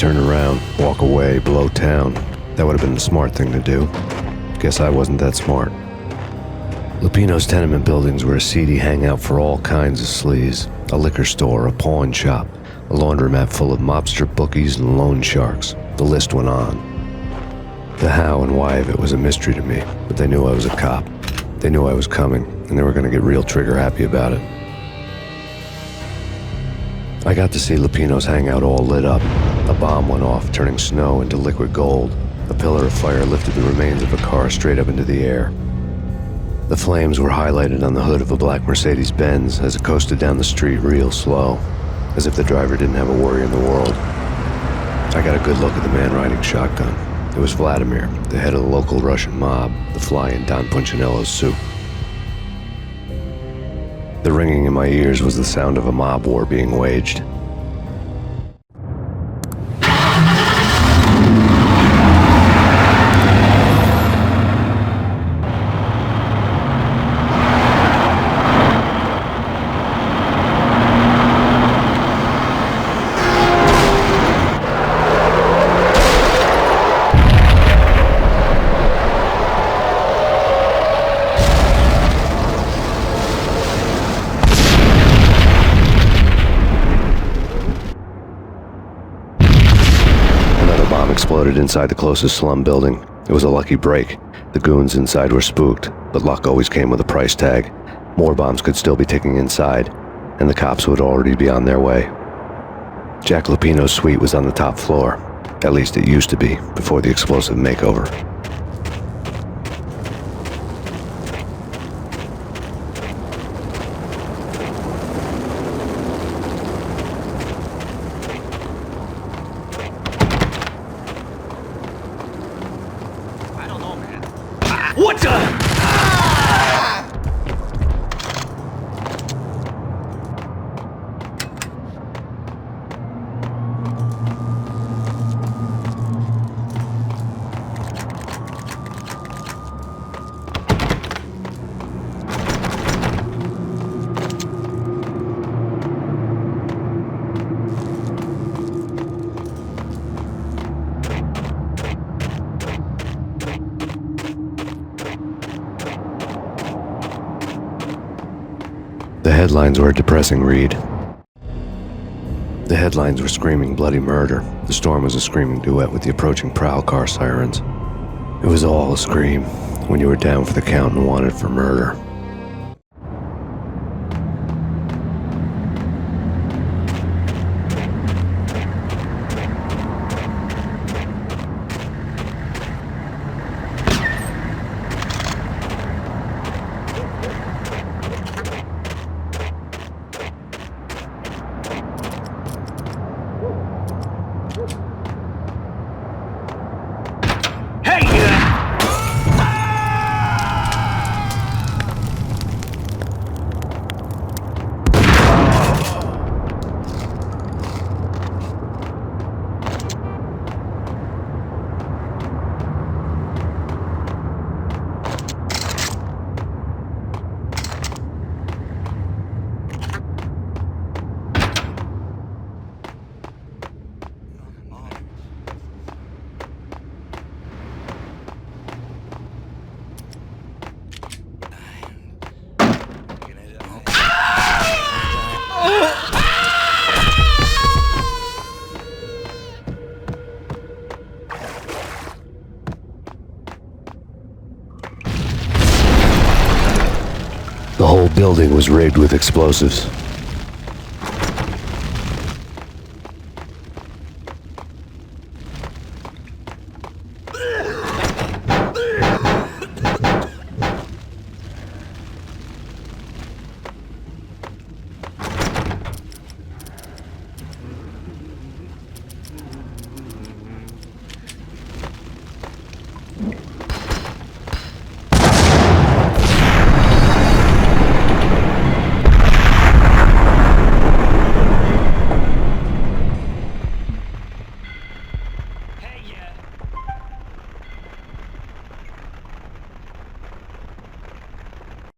turn around, walk away, blow town. That would have been the smart thing to do. Guess I wasn't that smart. Lupino's tenement buildings were a seedy hangout for all kinds of sleaze. A liquor store, a pawn shop, a laundromat full of mobster bookies and loan sharks. The list went on. The how and why of it was a mystery to me, but they knew I was a cop. They knew I was coming, and they were going to get real trigger happy about it. I got to see Lupino's hangout all lit up. A bomb went off, turning snow into liquid gold. A pillar of fire lifted the remains of a car straight up into the air. The flames were highlighted on the hood of a black Mercedes-Benz as it coasted down the street real slow, as if the driver didn't have a worry in the world. I got a good look at the man riding shotgun. It was Vladimir, the head of the local Russian mob, the fly in Don Punchinello's soup. The ringing in my ears was the sound of a mob war being waged. Exploded inside the closest slum building. It was a lucky break. The goons inside were spooked, but luck always came with a price tag. More bombs could still be ticking inside, and the cops would already be on their way. Jack Lupino's suite was on the top floor. At least it used to be, before the explosive makeover. What the? The headlines were a depressing read. The headlines were screaming bloody murder. The storm was a screaming duet with the approaching prowl car sirens. It was all a scream when you were down for the count and wanted for murder. The whole building was rigged with explosives.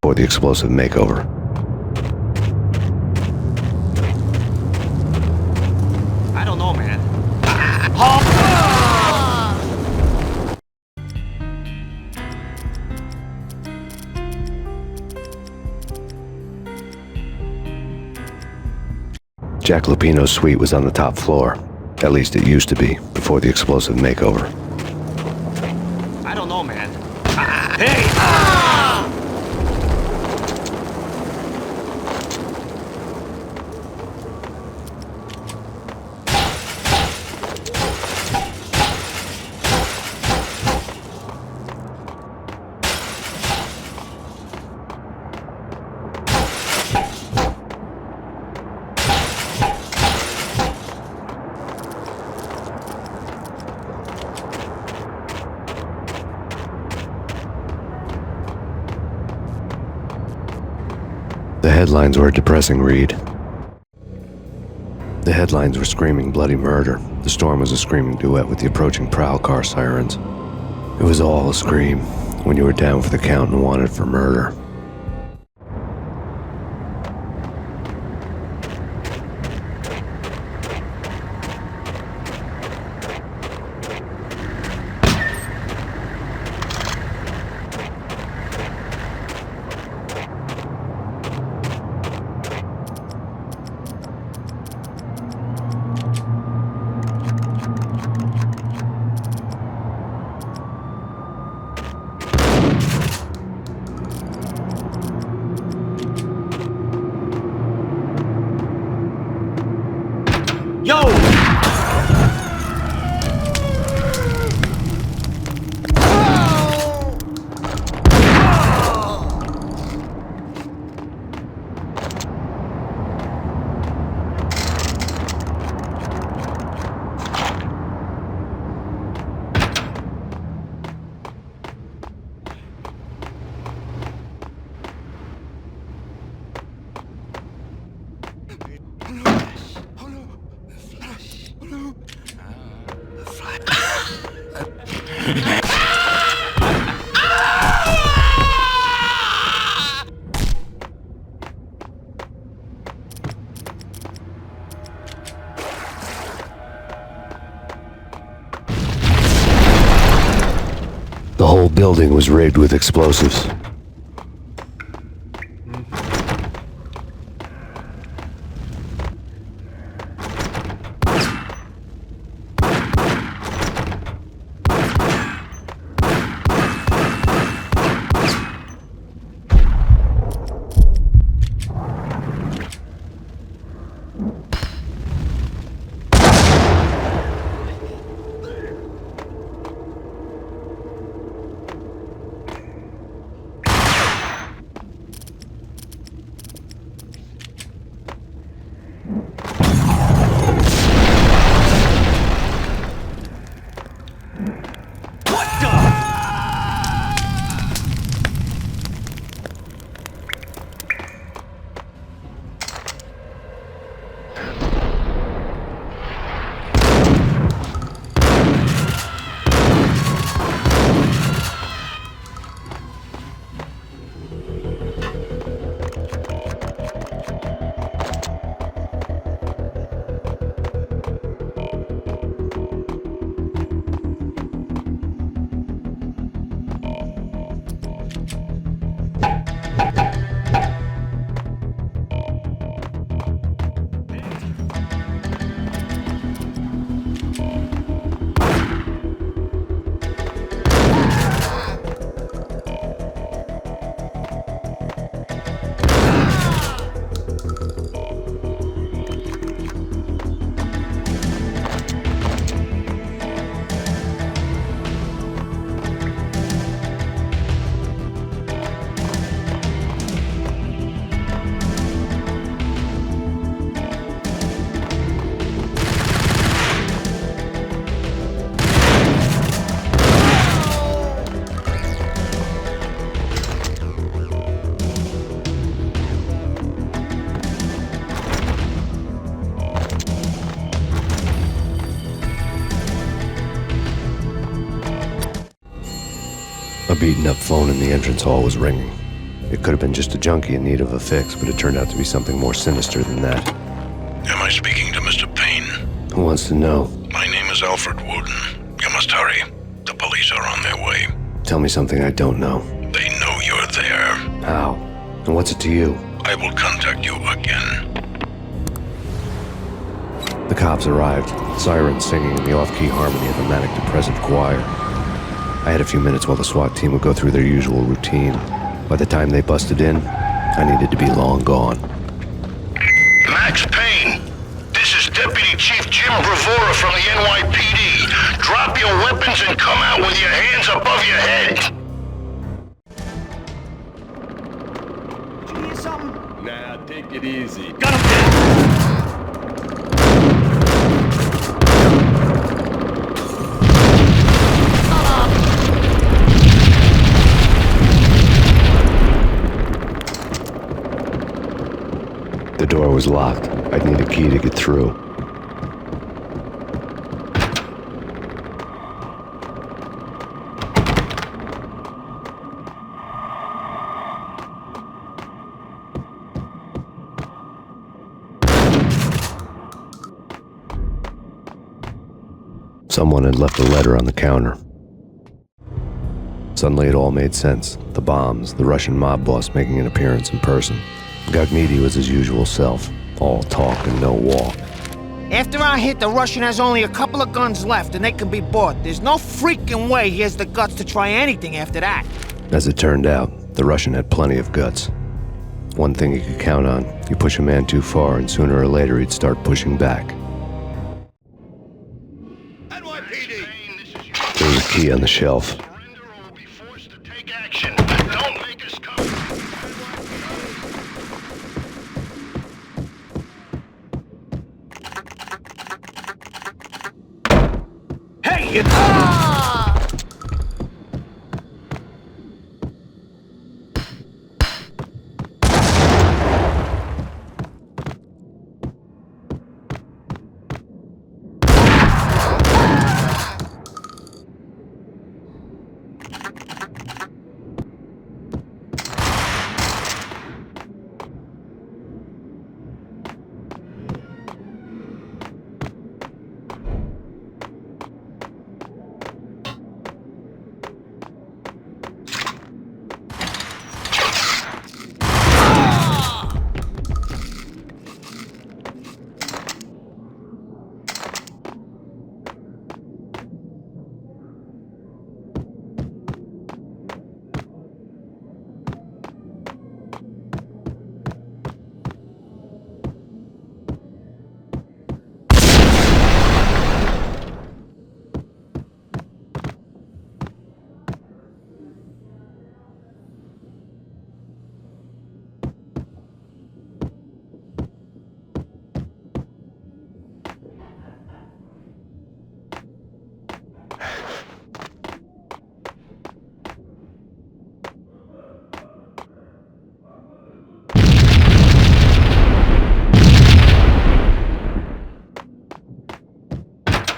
For the explosive makeover. I don't know, man. Jack Lupino's suite was on the top floor. At least it used to be, before the explosive makeover. I don't know, man. Hey! Ah! The headlines were a depressing read. The headlines were screaming bloody murder. The storm was a screaming duet with the approaching prowl car sirens. It was all a scream when you were down for the count and wanted for murder. Yo! The whole building was rigged with explosives. A beaten-up phone in the entrance hall was ringing. It could have been just a junkie in need of a fix, but it turned out to be something more sinister than that. Am I speaking to Mr. Payne? Who wants to know? My name is Alfred Wooden. You must hurry. The police are on their way. Tell me something I don't know. They know you're there. How? And what's it to you? I will contact you again. The cops arrived, sirens singing in the off-key harmony of a manic-depressive choir. I had a few minutes while the SWAT team would go through their usual routine. By the time they busted in, I needed to be long gone. Max Payne, this is Deputy Chief Jim Bravura from the NYPD. Drop your weapons and come out with your hands above your head. Did you hear something? Nah, take it easy. Got him dead! The door was locked. I'd need a key to get through. Someone had left a letter on the counter. Suddenly it all made sense. The bombs, the Russian mob boss making an appearance in person. Gagnidi was his usual self, all talk and no walk. After our hit, the Russian has only a couple of guns left and they can be bought. There's no freaking way he has the guts to try anything after that. As it turned out, the Russian had plenty of guts. One thing you could count on, you push a man too far and sooner or later he'd start pushing back. NYPD! There was a key on the shelf. Surrender or we'll be forced to take action. Don't make us come. Hey!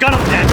Got him dead!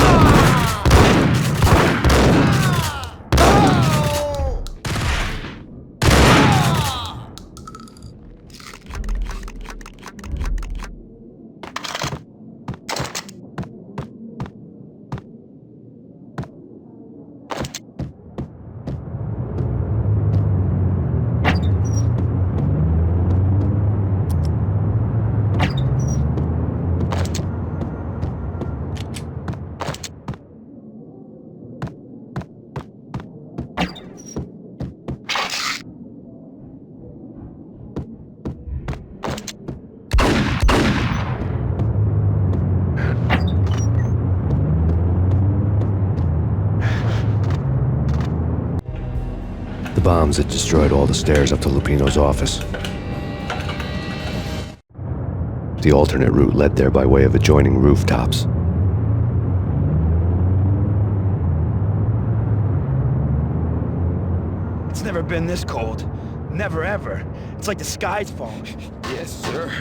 The bombs had destroyed all the stairs up to Lupino's office. The alternate route led there by way of adjoining rooftops. It's never been this cold. Never ever. It's like the sky's falling. Yes, sir.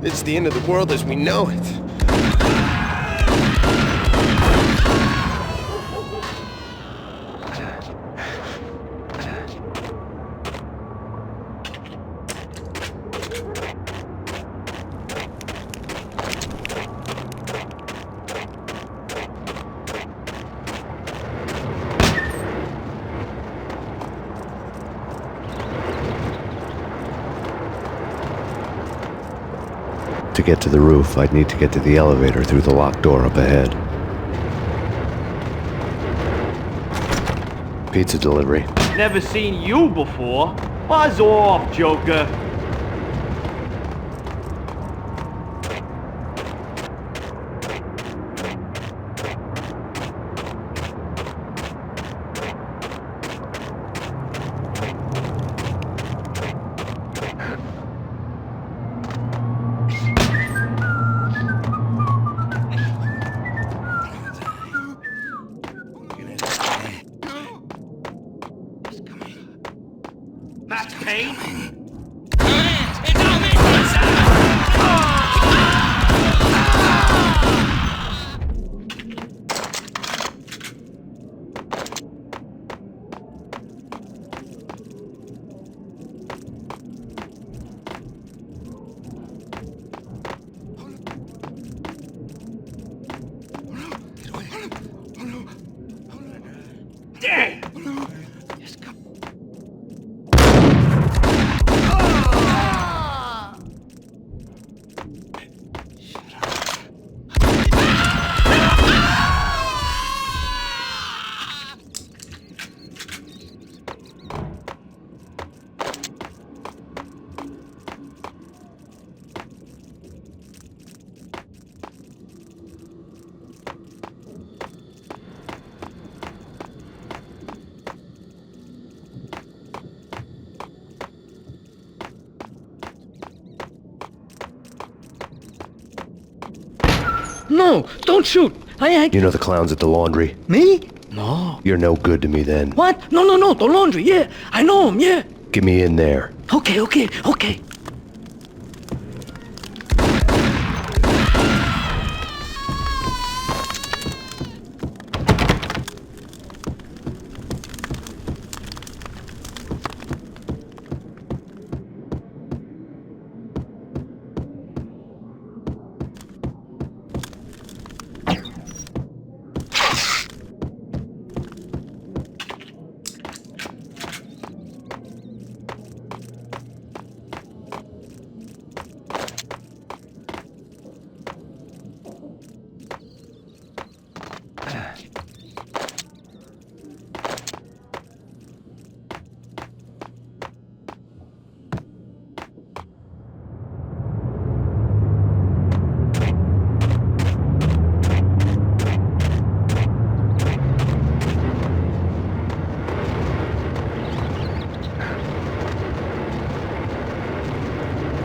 It's the end of the world as we know it. To To get to the roof, I'd need to get to the elevator through the locked door up ahead. Pizza delivery. Never seen you before. Buzz off, Joker. Max Payne? Damn! No, don't shoot. You know the clowns at the laundry? Me? No. You're no good to me then. What? No, the laundry, yeah. I know him, yeah. Get me in there. Okay.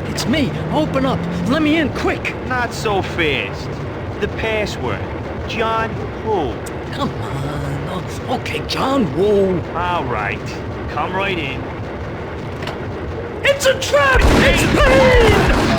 It's me. Open up. Let me in, quick. Not so fast. The password. John who? Come on. Okay, John Woo. All right. Come right in. It's a trap! It's Payne!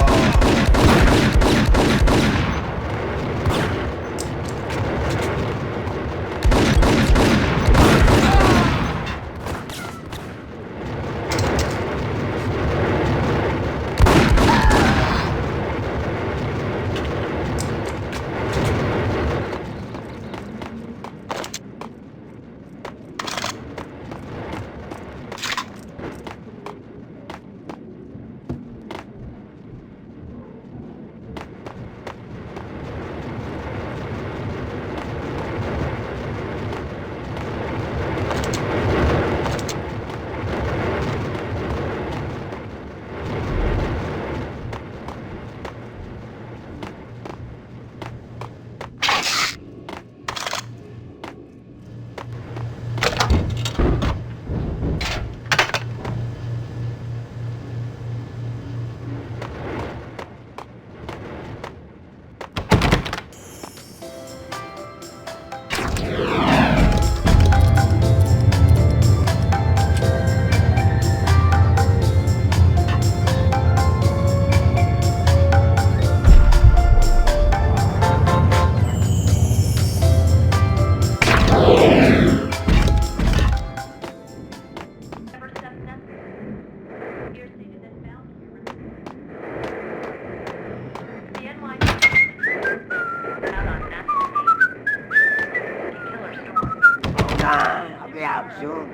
I'll be out soon.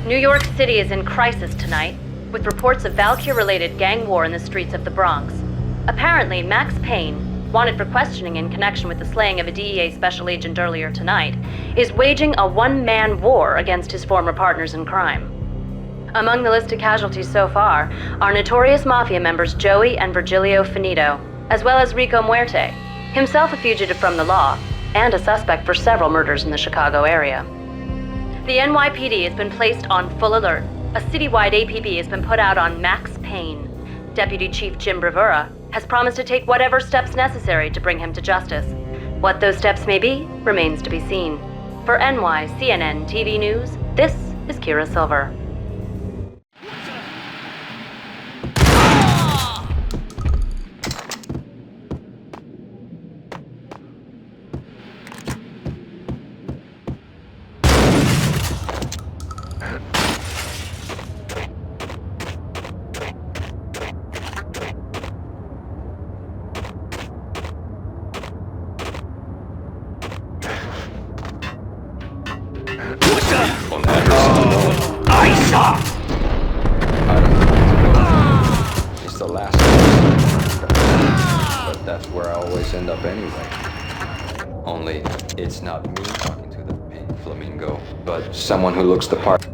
New York City is in crisis tonight, with reports of Valkyr-related gang war in the streets of the Bronx. Apparently, Max Payne, wanted for questioning in connection with the slaying of a DEA special agent earlier tonight, is waging a one-man war against his former partners in crime. Among the listed casualties so far are notorious mafia members Joey and Virgilio Finito, as well as Rico Muerte, himself a fugitive from the law, and a suspect for several murders in the Chicago area. The NYPD has been placed on full alert. A citywide APB has been put out on Max Payne. Deputy Chief Jim Bravura has promised to take whatever steps necessary to bring him to justice. What those steps may be remains to be seen. For NYCNN TV News, this is Kira Silver. It's the last one. But that's where I always end up anyway. Only it's not me talking to the pink flamingo, but someone who looks the part.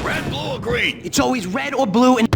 Red, blue, or green? It's always red or blue and...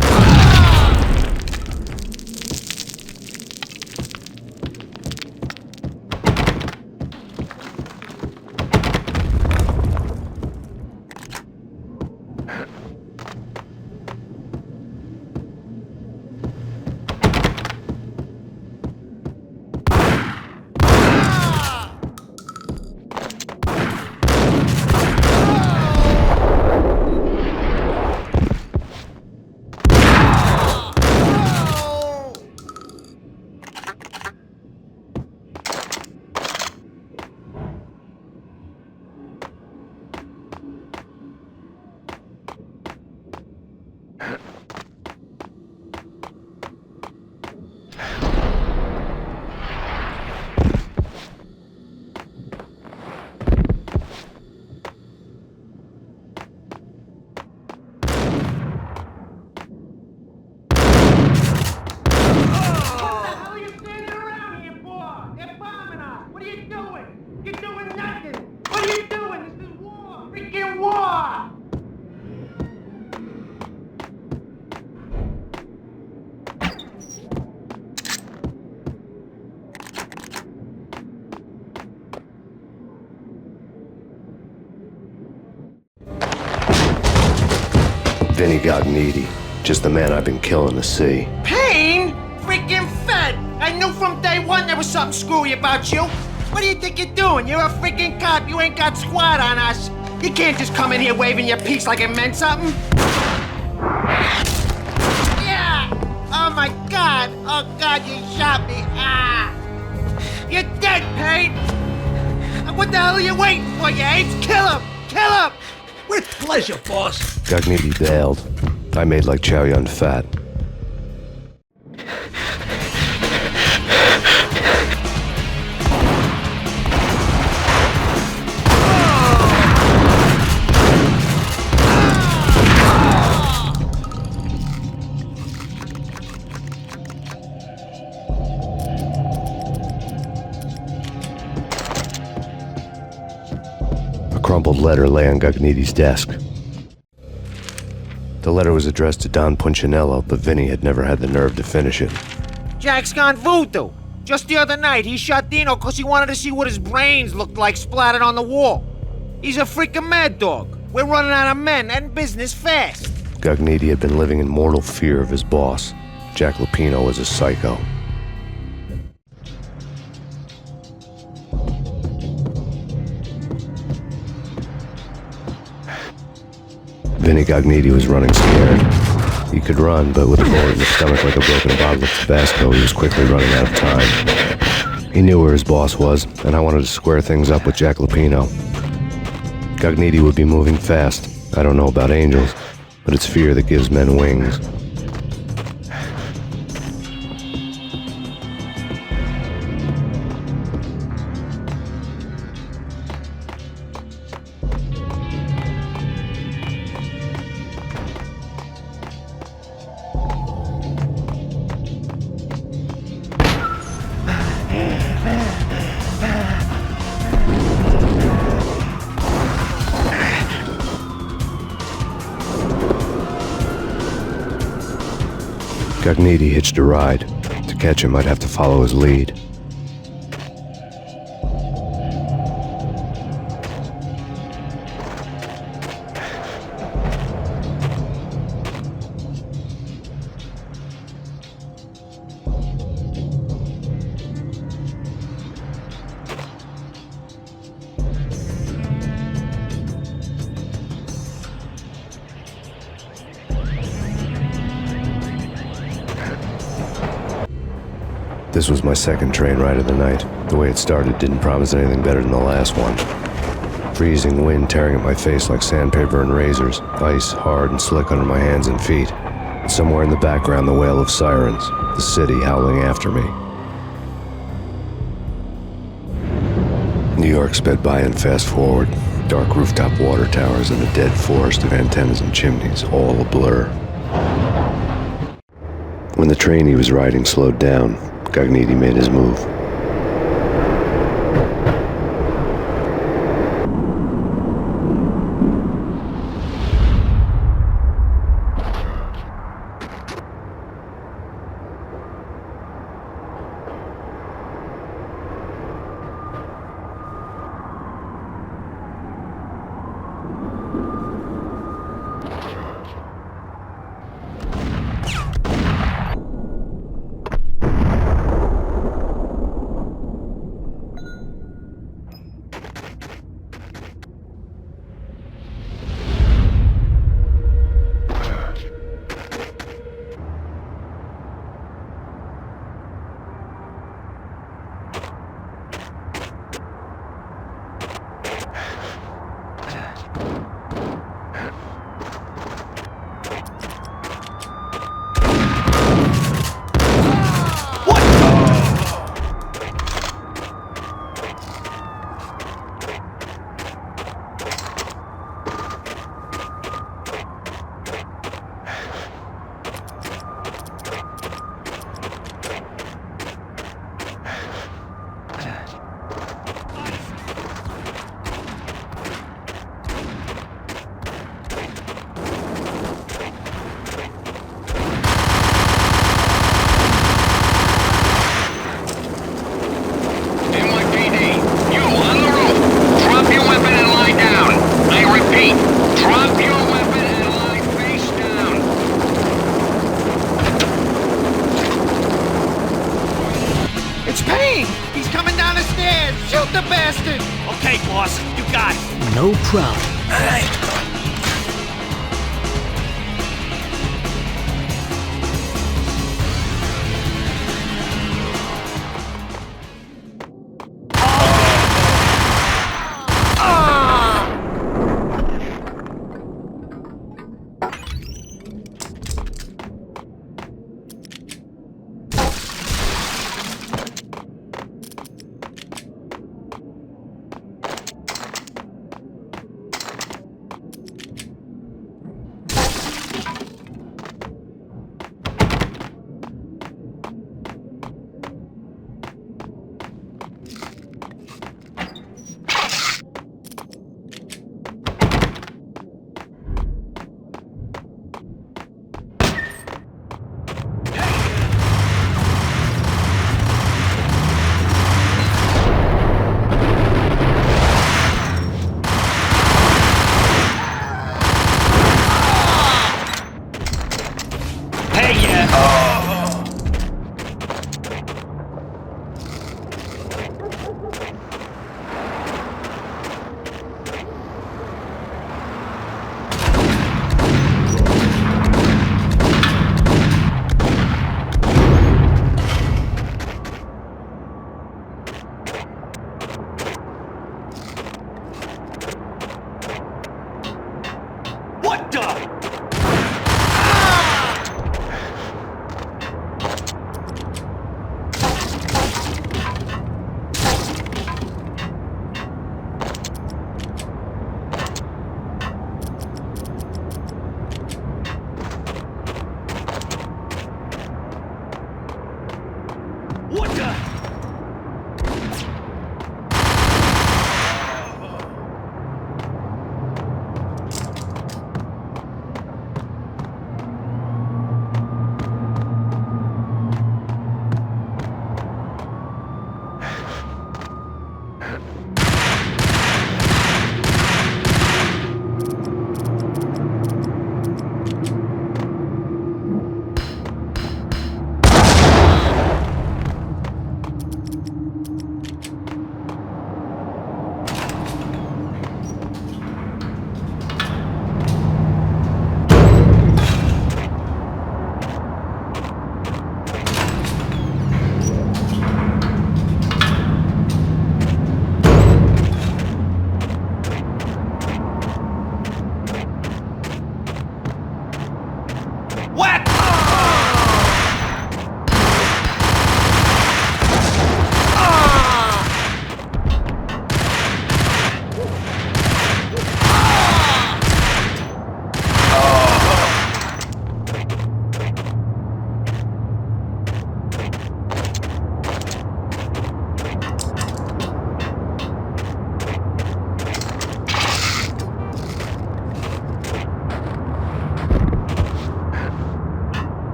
Vinny got needy. Just the man I've been killing to see. Payne? Freaking fed! I knew from day one there was something screwy about you. What do you think you're doing? You're a freaking cop. You ain't got squad on us. You can't just come in here waving your piece like it meant something. Yeah! Oh my God! Oh God, you shot me! Ah! You're dead, Payne! What the hell are you waiting for, you apes? Kill him! Kill him! With pleasure, boss. Gognitti bailed. I made like Chow Yun Fat. A crumpled letter lay on Gognitti's desk. The letter was addressed to Don Punchinello, but Vinny had never had the nerve to finish it. Jack's gone voodoo. Just the other night, he shot Dino because he wanted to see what his brains looked like splattered on the wall. He's a freaking mad dog. We're running out of men and business fast. Gugnetti had been living in mortal fear of his boss. Jack Lupino was a psycho. Vinny Gugnetti was running scared. He could run, but with a bullet in his stomach like a broken bottle of Tabasco, he was quickly running out of time. He knew where his boss was, and I wanted to square things up with Jack Lupino. Gugnetti would be moving fast. I don't know about angels, but it's fear that gives men wings. Gugnetti hitched a ride. To catch him, I'd have to follow his lead. This was my second train ride of the night. The way it started didn't promise anything better than the last one. Freezing wind tearing at my face like sandpaper and razors, ice hard and slick under my hands and feet. And somewhere in the background, the wail of sirens, the city howling after me. New York sped by and fast forward. Dark rooftop water towers and a dead forest of antennas and chimneys, all a blur. When the train he was riding slowed down, Gugnetti made his move. It's Payne! He's coming down the stairs! Shoot the bastard! Okay, boss, you got it. No problem.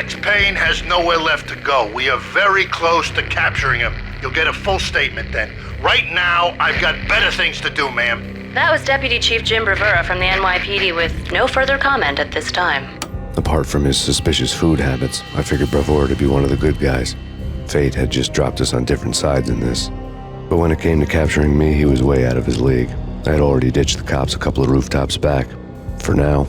Max Payne has nowhere left to go. We are very close to capturing him. You'll get a full statement then. Right now, I've got better things to do, ma'am. That was Deputy Chief Jim Rivera from the NYPD with no further comment at this time. Apart from his suspicious food habits, I figured Bravura to be one of the good guys. Fate had just dropped us on different sides in this. But when it came to capturing me, he was way out of his league. I had already ditched the cops a couple of rooftops back. For now.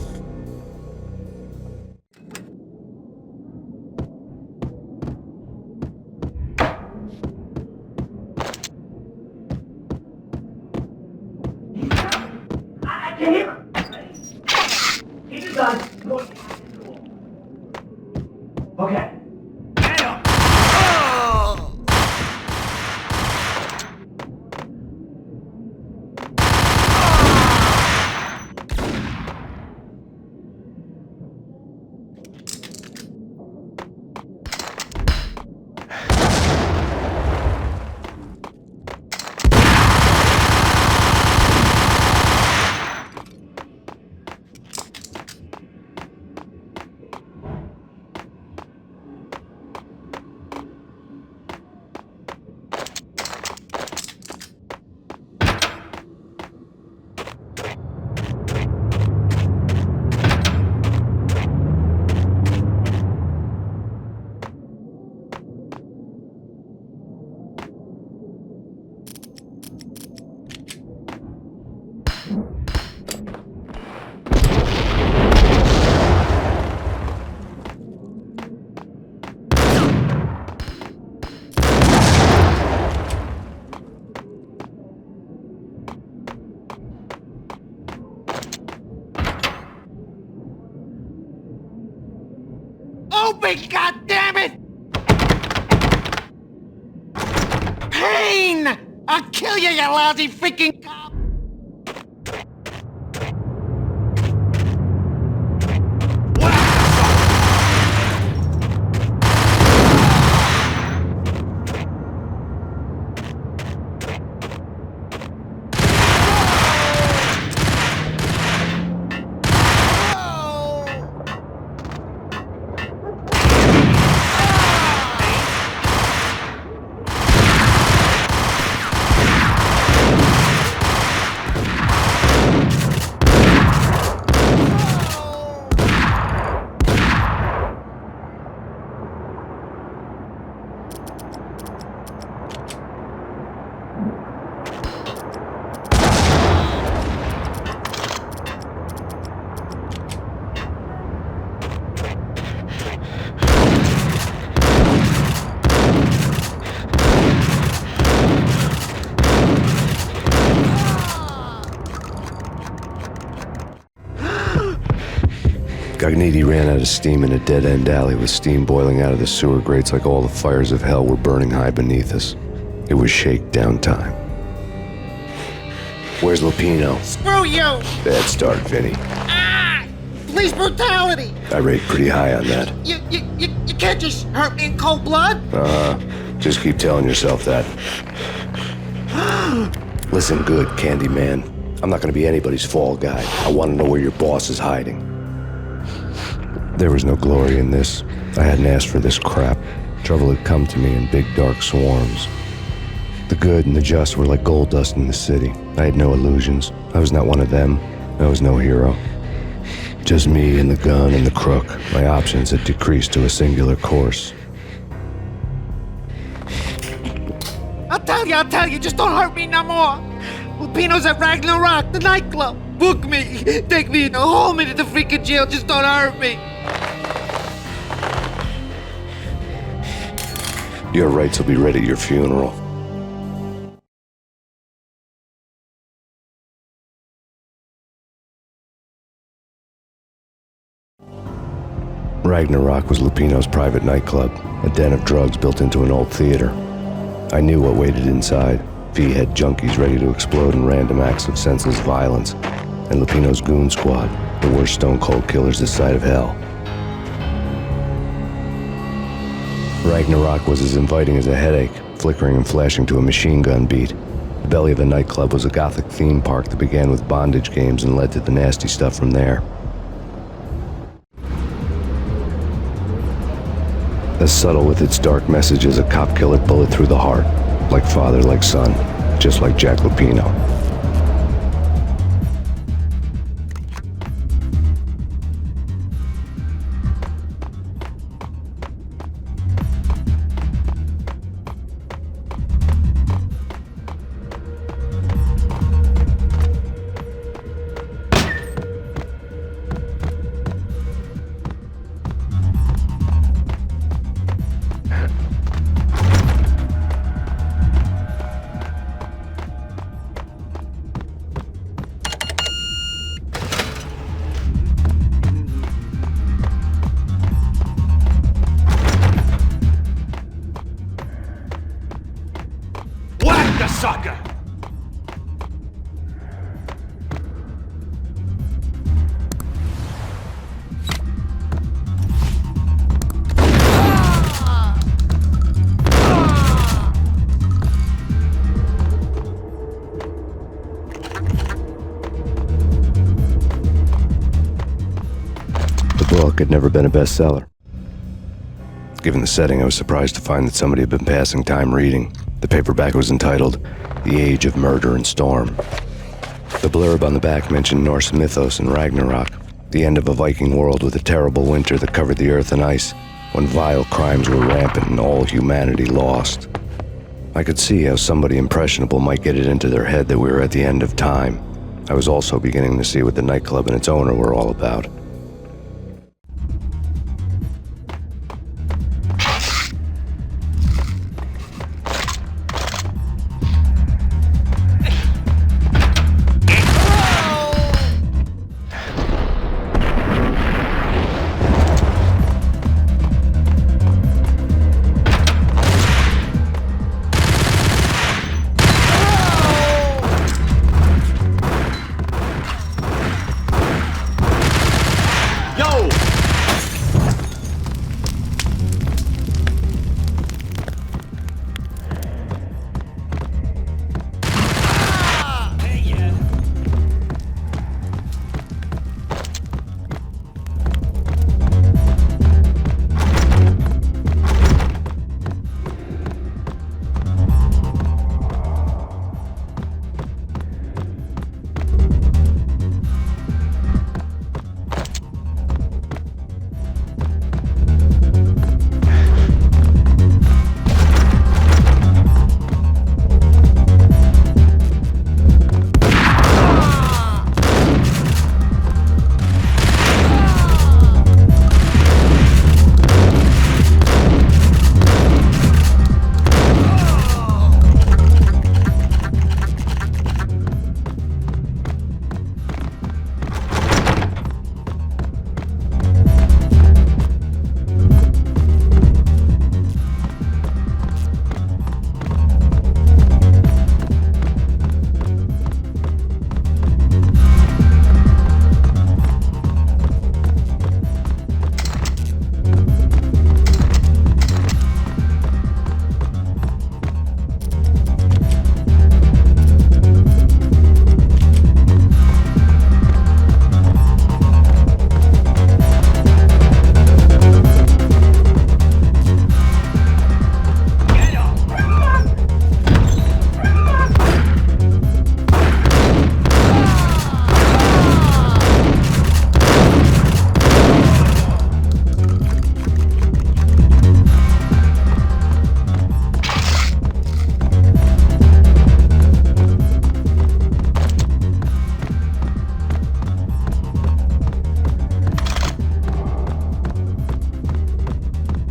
Okay. Open, goddammit! Payne! I'll kill you, you lousy freaking cop! Gagniti ran out of steam in a dead-end alley with steam boiling out of the sewer grates like all the fires of hell were burning high beneath us. It was shakedown time. Where's Lupino? Screw you! Bad start, Vinny. Ah! Police brutality! I rate pretty high on that. You can't just hurt me in cold blood! Just keep telling yourself that. Listen good, Candyman. I'm not gonna be anybody's fall guy. I want to know where your boss is hiding. There was no glory in this. I hadn't asked for this crap. Trouble had come to me in big dark swarms. The good and the just were like gold dust in the city. I had no illusions. I was not one of them. I was no hero. Just me and the gun and the crook. My options had decreased to a singular course. I'll tell you, just don't hurt me no more! Lupino's at Ragnarok, the nightclub! Book me! Take me in, hold me to the freaking jail, just don't hurt me! Your rights will be ready at your funeral. Ragnarok was Lupino's private nightclub, a den of drugs built into an old theater. I knew what waited inside. V-head junkies ready to explode in random acts of senseless violence, and Lupino's goon squad, the worst stone-cold killers this side of hell. Ragnarok was as inviting as a headache, flickering and flashing to a machine gun beat. The belly of the nightclub was a gothic theme park that began with bondage games and led to the nasty stuff from there. As subtle with its dark message as a cop-killer bullet through the heart. Like father, like son. Just like Jack Lupino. Whack the sucker! The book had never been a bestseller. Given the setting, I was surprised to find that somebody had been passing time reading. The paperback was entitled, The Age of Murder and Storm. The blurb on the back mentioned Norse mythos and Ragnarok, the end of a Viking world with a terrible winter that covered the earth in ice, when vile crimes were rampant and all humanity lost. I could see how somebody impressionable might get it into their head that we were at the end of time. I was also beginning to see what the nightclub and its owner were all about.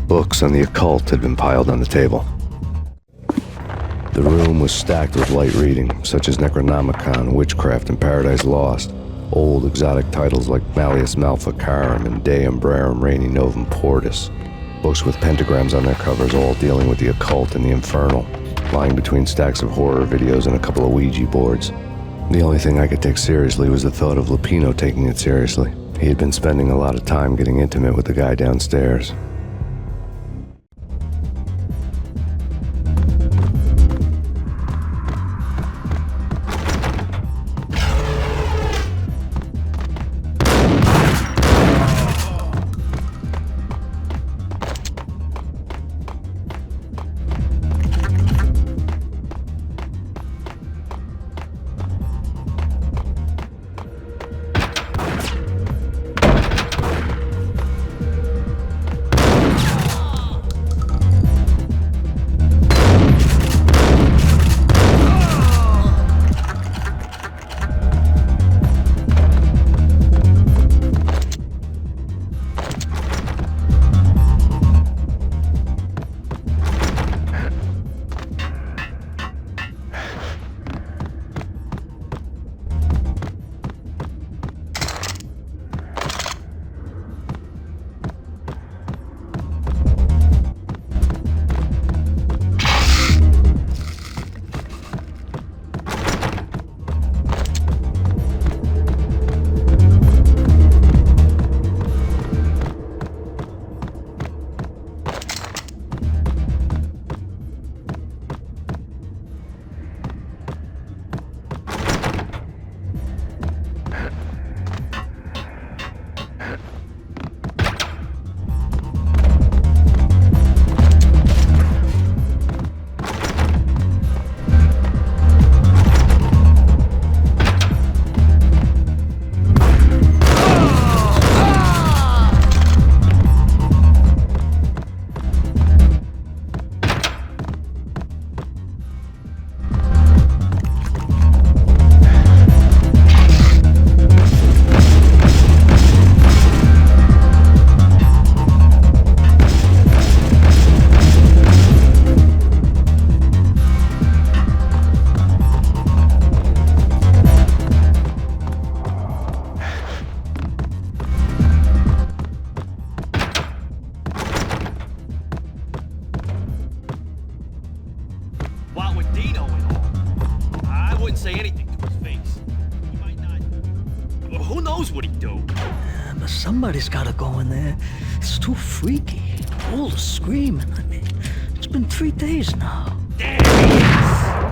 Books on the occult had been piled on the table. The room was stacked with light reading, such as Necronomicon, Witchcraft, and Paradise Lost. Old exotic titles like Malleus Maleficarum and De Umbrarum Reini Novum Portis. Books with pentagrams on their covers, all dealing with the occult and the infernal, lying between stacks of horror videos and a couple of Ouija boards. The only thing I could take seriously was the thought of Lupino taking it seriously. He had been spending a lot of time getting intimate with the guy downstairs. didn't say anything to his face. He might not... Well, who knows what he'd do? But somebody's gotta go in there. It's too freaky. All the screaming. I mean, it's been 3 days now. There he is!